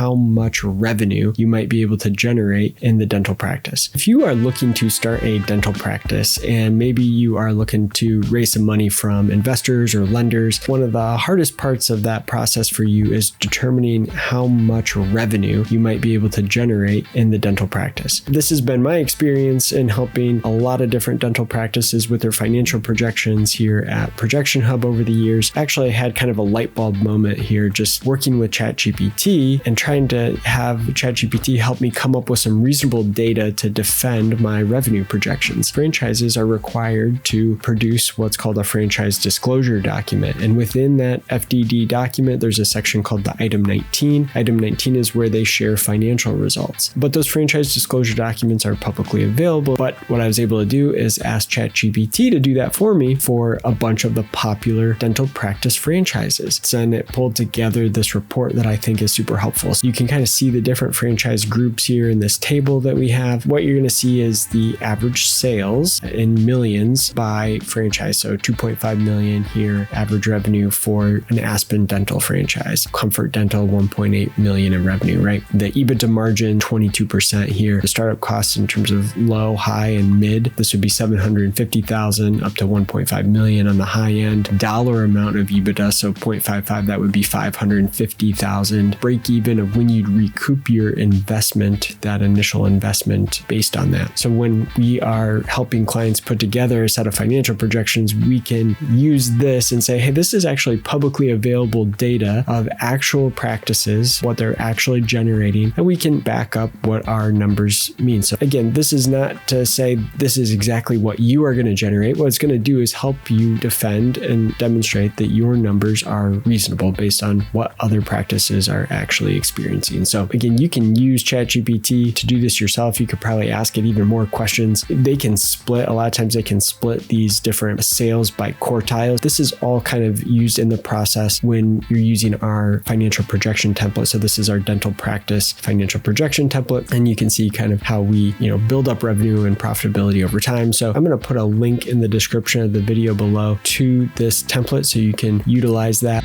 how much revenue you might be able to generate in the dental practice. If you are looking to start a dental practice and maybe you are looking to raise some money from investors or lenders, one of the hardest parts of that process for you is determining how much revenue you might be able to generate in the dental practice. This has been my experience in helping a lot of different dental practices with their financial projections here at ProjectionHub over the years. Actually, I had kind of a light bulb moment here just working with ChatGPT and trying to have ChatGPT help me come up with some reasonable data to defend my revenue projections. Franchises are required to produce what's called a franchise disclosure document. And within that FDD document, there's a section called the Item 19. Item 19 is where they share financial results. But those franchise disclosure documents are publicly available. But what I was able to do is ask ChatGPT to do that for me for a bunch of the popular dental practice franchises. And it pulled together this report that I think is super helpful. So you can kind of see the different franchise groups here in this table that we have. What you're going to see is the average sales in millions by franchise. So 2.5 million here, average revenue for an Aspen Dental franchise. Comfort Dental, 1.8 million in revenue, right? The EBITDA margin, 22% here. The startup costs in terms of low, high, and mid, this would be 750,000 up to 1.5 million on the high end. Dollar amount of EBITDA, so 0.55, that would be 550,000. Break even of when you'd recoup your investment, that initial investment based on that. So when we are helping clients put together a set of financial projections, we can use this and say, hey, this is actually publicly available data of actual practices, what they're actually generating, and we can back up what our numbers mean. So again, this is not to say this is exactly what you are going to generate. What it's going to do is help you defend and demonstrate that your numbers are reasonable based on what other practices are actually experiencing. So again, you can use ChatGPT to do this yourself. You could probably ask it even more questions. They can split, a lot of times they can split these different sales by quartiles. This is all kind of used in the process when you're using our financial projection template. So this is our dental practice financial projection template. And you can see kind of how we, build up revenue and profitability over time. So I'm going to put a link in the description of the video below to this template so you can utilize that.